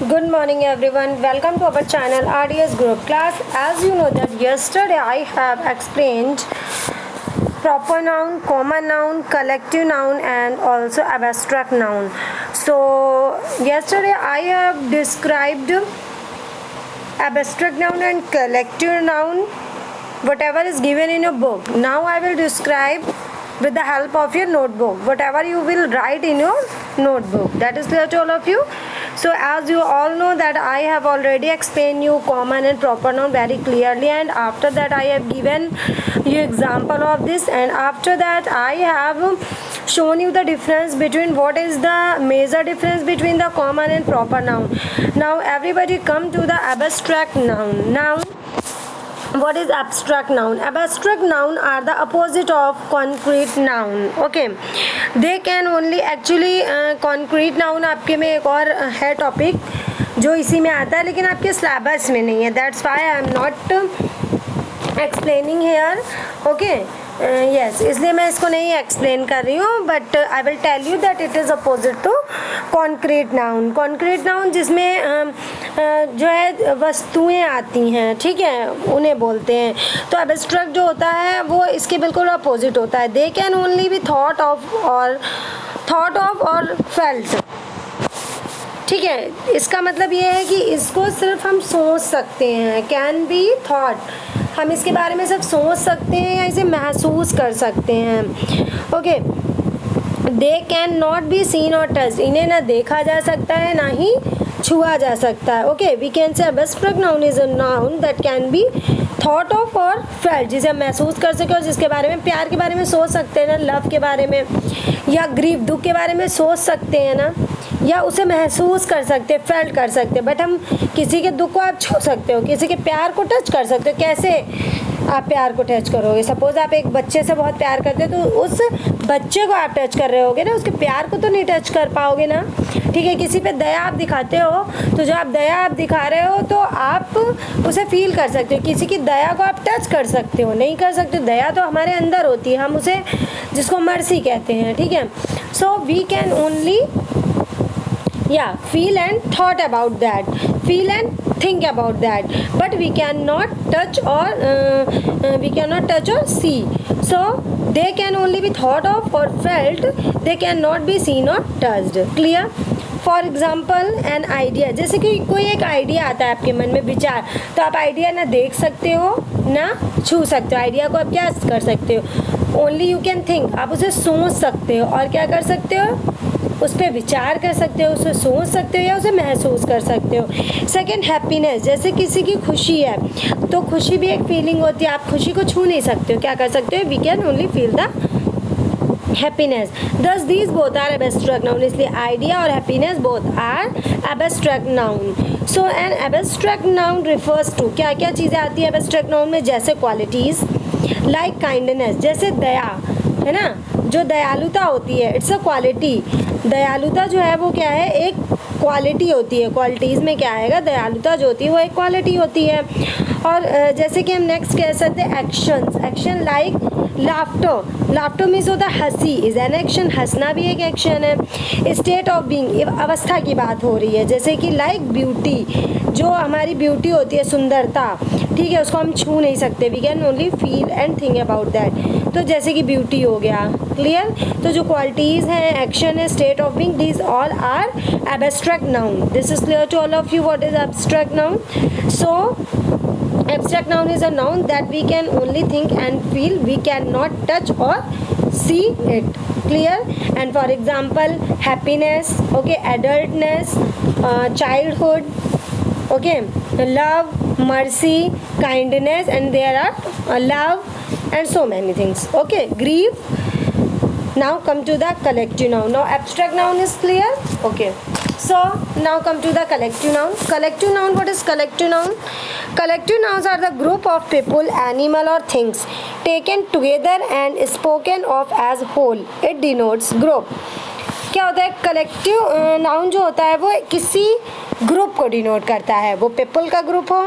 Good morning everyone. Welcome to our channel RDS Group class. As you know that yesterday I have explained proper noun, common noun, collective noun and also abstract noun. So yesterday I have described abstract noun and collective noun whatever is given in your book. Now I will describe with the help of your notebook whatever you will write in your notebook. That is clear to all of you. So as you all know that I have already explained you common and proper noun very clearly, and after that I have given you example of this, and after that I have shown you the difference between what is the major difference between the common and proper noun. Now everybody come to the abstract noun. Now what is abstract noun? Abstract noun are the opposite of concrete noun. Okay, they can only actually concrete noun आपके में एक और है topic जो इसी में आता है लेकिन आपके सिलेबस में नहीं है. That's why I am not explaining here. Okay yes, इसलिए मैं इसको नहीं एक्सप्लेन कर रही हूँ, but I will tell you that it is opposite to concrete noun. Concrete noun जिसमें जो है वस्तुएं आती हैं, ठीक है, उन्हें बोलते हैं. तो एब्स्ट्रैक्ट जो होता है वो इसके बिल्कुल अपोजिट होता है. They can only B thought of और फेल्ट. ठीक है, इसका मतलब ये है कि इसको सिर्फ हम सोच सकते हैं. कैन बी थॉट, हम इसके बारे में सिर्फ सोच सकते हैं या इसे महसूस कर सकते हैं. Okay, they can not be seen और टच, इन्हें ना देखा जा सकता है ना ही छुआ जा सकता है. Okay, we can say abstract noun is a noun that can be thought of और फेल्ट, जिसे हम महसूस कर सके और जिसके बारे में, प्यार के बारे में सोच सकते हैं ना, लव के बारे में या ग्रीफ दुख के बारे में सोच सकते हैं ना, या उसे महसूस कर सकते हैं, फेल्ट कर सकते हैं. बट हम किसी के दुख को आप छू सकते हो, किसी के प्यार को टच कर सकते हो. कैसे आप प्यार को टच करोगे? सपोज आप एक बच्चे से बहुत प्यार करते हो तो उस बच्चे को आप टच कर रहे होगे ना, उसके प्यार को तो नहीं टच कर पाओगे ना. ठीक है, किसी पे दया आप दिखाते हो तो जो आप दया आप दिखा रहे हो तो आप उसे फील कर सकते हो. किसी की दया को आप टच कर सकते हो? नहीं कर सकते. दया तो हमारे अंदर होती है, हम उसे, जिसको मर्सी कहते हैं. ठीक है, so we can only feel and thought about that, feel and think about that, but we cannot touch or see. So they can only be thought of or felt, they cannot be seen or touched. Clear? For example an idea, जैसे कि कोई एक idea आता है आपके मन में, विचार, तो आप आइडिया ना देख सकते हो ना छू सकते हो. आइडिया को आप क्या कर सकते हो? ओनली यू कैन थिंक, आप उसे सोच सकते हो और क्या कर सकते हो? उस पर विचार कर सकते हो, उसे सोच सकते हो या उसे महसूस कर सकते हो. सेकेंड, हैप्पीनेस, जैसे किसी की खुशी है तो खुशी भी एक फीलिंग होती है. आप खुशी को छू नहीं सकते हो, क्या कर सकते हो? We can only feel the happiness. Thus these both are abstract noun, इसलिए आइडिया और happiness both are abstract noun. So an abstract noun refers to, क्या क्या चीज़ें आती है एब्स्ट्रैक्ट नाउन में? जैसे क्वालिटीज़ लाइक काइंडनेस, जैसे दया है ना, जो दयालुता होती है, इट्स अ क्वालिटी. दयालुता जो है वो क्या है? एक क्वालिटी होती है. क्वालिटीज़ में क्या आएगा? दयालुता जो होती है वो एक क्वालिटी होती है. और जैसे कि हम नेक्स्ट कह सकते हैं actions, action like laughter. Laughter means होता है हंसी, इज एन एक्शन, हंसना भी एक एक्शन है. स्टेट ऑफ बीइंग, अवस्था की बात हो रही है. जैसे कि लाइक ब्यूटी, जो हमारी ब्यूटी होती है, सुंदरता, ठीक है, उसको हम छू नहीं सकते. We can only feel and think about that. तो जैसे कि ब्यूटी हो गया. क्लियर? तो जो क्वालिटीज़ हैं, एक्शन है, state of being, these all are abstract noun. This is clear to all of you what is abstract noun. So abstract noun is a noun that we can only think and feel, we cannot touch or see it. Clear? And for example, happiness, okay, adultness, childhood, okay, love, mercy, kindness, and there are love and so many things. Okay, grief. Now come to the collective noun. Now abstract noun is clear. Okay, so now come to the collective noun. Collective noun, what is collective noun? Collective nouns are the group of people, animal or things taken together and spoken of as whole. It denotes group. क्या होता है? Collective noun जो होता है वो किसी group को denote करता है. वो पीपल का ग्रुप हो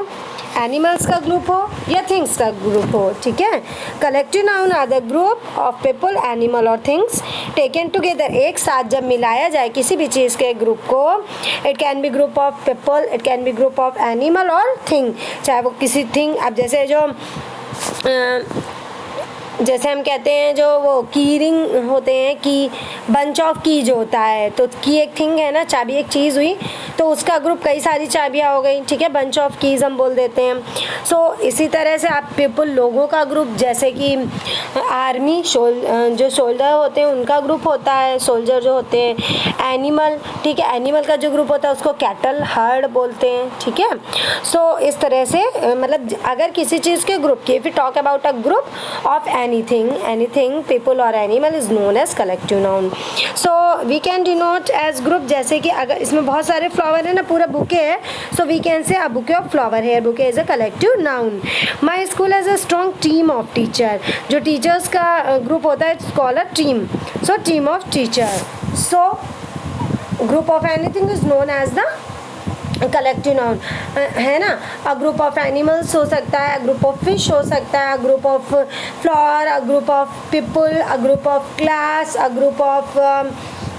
एनिमल्स का ग्रुप हो या थिंग्स का ग्रुप हो, ठीक है। Collective noun are the group of people, animal और थिंग्स टेकन टुगेदर, एक साथ जब मिलाया जाए किसी भी चीज़ के ग्रुप को, it can be group of people, it can be group of animal और थिंग, चाहे वो किसी थिंग, अब जैसे जो जैसे हम कहते हैं जो वो की रिंग होते हैं, की बंच ऑफ की जो होता है, तो की एक थिंग है ना, चाबी एक चीज़ हुई, तो उसका ग्रुप कई सारी चाबियाँ हो गई, ठीक है, बंच ऑफ कीज़ हम बोल देते हैं। सो इसी तरह से आप पीपल, लोगों का ग्रुप, जैसे कि आर्मी जो सोल्जर होते हैं उनका ग्रुप होता है, सोल्जर जो होते हैं। एनिमल, ठीक है, एनिमल का जो ग्रुप होता है उसको कैटल हर्ड बोलते हैं, ठीक है। सो इस तरह से मतलब अगर किसी चीज़ के ग्रुप की, if you talk about a group of anything people or animal is known as collective noun. So we can denote as group, जैसे कि अगर इसमें बहुत सारे फ्लावर है ना, पूरा बुके है, so we can say a bouquet of flower. Here bouquet is a collective noun. My school has a strong team of teacher. जो टीचर्स का ग्रुप होता है it's called a team. So team of teacher. So group of anything is known as the collective noun, है ना। अ group of animals हो सकता है, अ group of fish हो सकता है, अ group of flower, a group of people, a group of class, a group of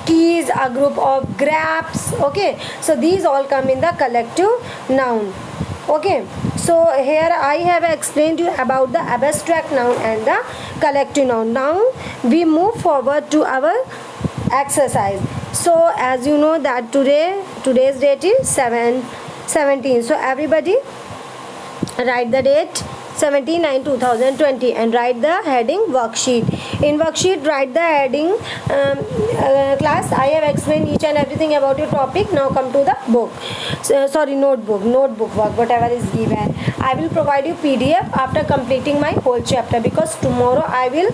keys, a group of grapes, okay, so these all come in the collective noun. Okay, so here I have explained you about the abstract noun and the collective noun. Now we move forward to our exercise. So as you know that today's date is 17, so everybody write the date 17/9/2020 and write the heading worksheet. In worksheet write the heading class I have explained each and everything about your topic. Now come to the book, notebook work, whatever is given. I will provide you PDF after completing my whole chapter, because tomorrow I will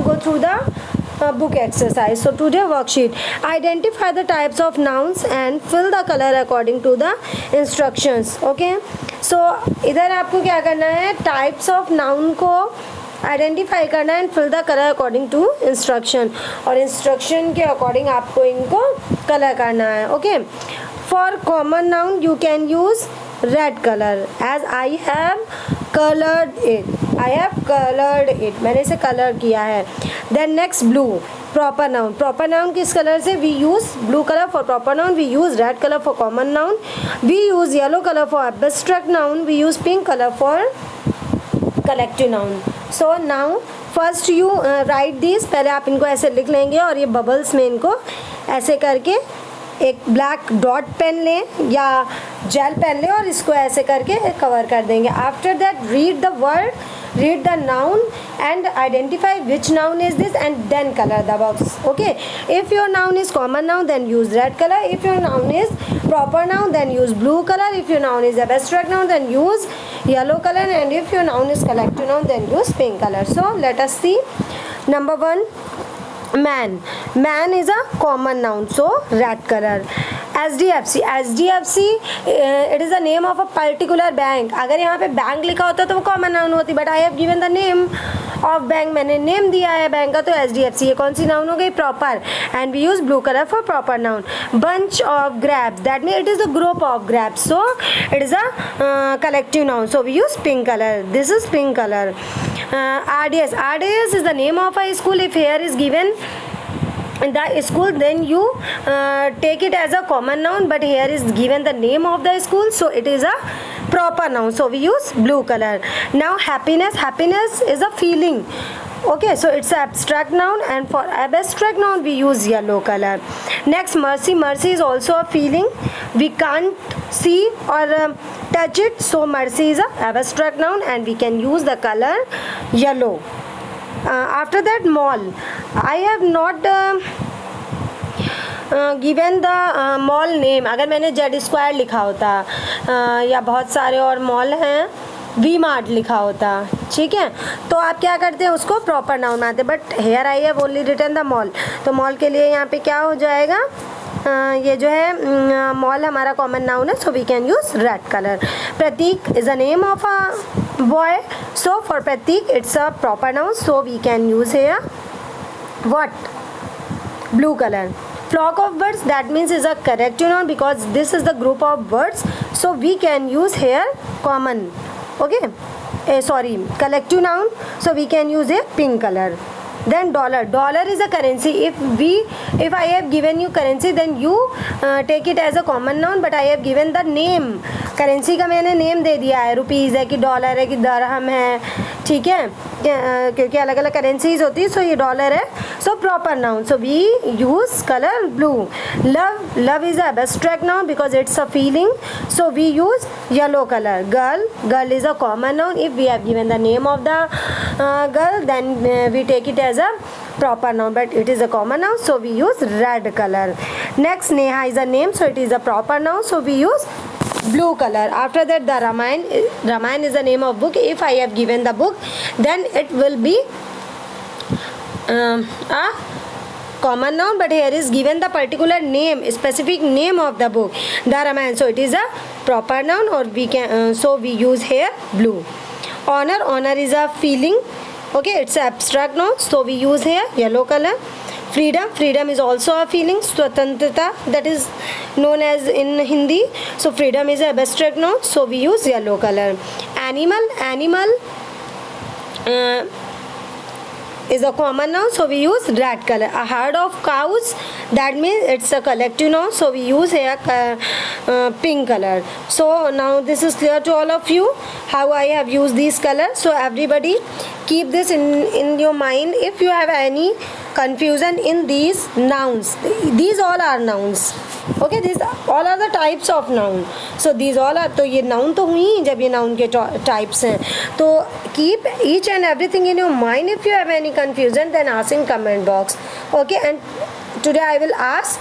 go through the book exercise. So today worksheet, identify the types of nouns and fill the color according to the instructions. Okay, so इधर आपको क्या करना है, types of noun को identify करना है and fill the colour according to instruction, और instruction के अकॉर्डिंग आपको इनको कलर करना है. Okay, for common noun you can use red colour as I have coloured it, मैंने इसे कलर किया है. Then next blue, proper noun किस कलर से, we use blue colour for proper noun, we use red colour for common noun, we use yellow colour for abstract noun, we use pink colour for collective noun. So now first you write this, पहले आप इनको ऐसे लिख लेंगे और ये bubbles में इनको ऐसे करके एक ब्लैक डॉट पेन लें या जेल पेन लें और इसको ऐसे करके कवर कर देंगे. After that read the word, read the noun and identify which noun is this and then color the box. Okay, if your noun is common noun then use red color, if your noun is proper noun then use blue color, if your noun is abstract noun then use yellow color, and if your noun is collective noun then use pink color. So let us see. Number 1, man is a common noun, so red color. SDFC it is the name of a particular bank. अगर यहाँ पे bank लिखा होता तो वो common noun होती, but I have given the name of bank, मैंने name दिया है बैंक का, तो SDFC ये कौन सी नाउन हो गई, proper, and we use blue colour for proper noun. Bunch of grapes, that mean it is a group of grapes, so it is a collective noun, so we use pink colour, this is pink colour. RDS is the name of a school. If here is given the school then you take it as a common noun, but here is given the name of the school, so it is a proper noun, so we use blue color. Now happiness is a feeling. Okay, so it's an abstract noun, and for abstract noun we use yellow color. Next, mercy is also a feeling, we can't see or touch it, so mercy is a abstract noun and we can use the color yellow. After that, mall, I have not given the mall name. अगर मैंने Z square लिखा होता या बहुत सारे और mall हैं, we mart लिखा होता, ठीक है, तो आप क्या करते हैं, उसको प्रॉपर नाउन आते, but here I have only written the mall, तो मॉल के लिए यहाँ पे क्या हो जाएगा, ये जो है मॉल हमारा कॉमन नाउन है, so we can use red colour. Prateek is a name of a boy, so for Prateek it's a proper noun, so we can use here what, blue color. Flock of birds, that means is a corrective noun because this is the group of birds, so we can use here common. Okay, sorry, collective noun, so we can use a pink color. Then dollar is a currency. If I have given you currency, then you take it as a common noun, but I have given the name. Currency का मैंने name दे दिया है, rupees है कि dollar है कि दरहम है, ठीक है, क्योंकि अलग अलग करेंसीज होती है. सो ये डॉलर है, so proper noun, so we use colour blue. Love is a abstract noun because it's a feeling, so we use yellow colour. Girl is a common noun. If we have given the name of the girl, then we take it as a proper noun, but it is a common noun, so we use red color. Next, Neha is a name, so it is a proper noun, so we use blue color. After that, the Ramayana is the name of book. If I have given the book, then it will be a common noun, but here is given the particular name, specific name of the book, the Ramayana, so it is a proper noun, or we can so we use here blue. Honor is a feeling. Okay, it's an abstract noun, so we use here yellow color. Freedom is also a feeling. Swatantrata, that is known as in Hindi, so freedom is an abstract noun, so we use yellow color. Animal is a common noun, so we use red color. A herd of cows, that means it's a collective noun, so we use here pink color. So now this is clear to all of you how I have used these colors. So everybody keep this in your mind. If you have any confusion in these nouns, these all are nouns. Okay, these all are the types of noun. So these all are, तो ये noun तो हुई जब ये noun के types हैं. तो keep each and everything in your mind. If you have any confusion, then ask in comment box. Okay, and today I will ask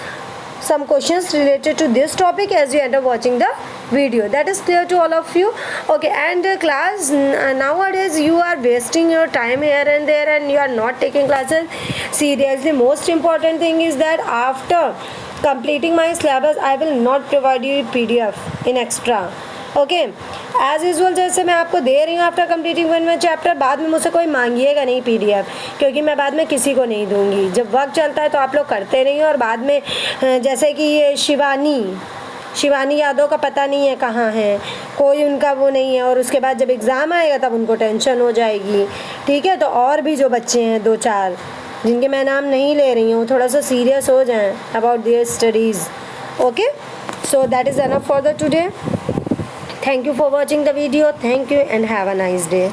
some questions related to this topic as you end up watching the video. That is clear to all of you. Okay, and class, nowadays you are wasting your time here and there and you are not taking classes seriously. Most important thing is that after completing my syllabus, I will not provide you PDF in extra. Okay, as usual जैसे मैं आपको दे रही हूँ after completing 1 chapter, बाद में मुझसे कोई मांगिएगा नहीं PDF, क्योंकि मैं बाद में किसी को नहीं दूंगी. जब वक्त चलता है तो आप लोग करते रहिए, और बाद में जैसे कि ये शिवानी यादव का पता नहीं है कहाँ है, कोई उनका वो नहीं है, और उसके बाद जब एग्ज़ाम आएगा तब उनको टेंशन हो जाएगी. ठीक है, तो और भी जो बच्चे हैं 2-4 जिनके मैं नाम नहीं ले रही हूँ, थोड़ा सा सीरियस हो जाएं about their studies. Okay, so that is enough for the today. Thank you for watching the video. Thank you and have a nice day.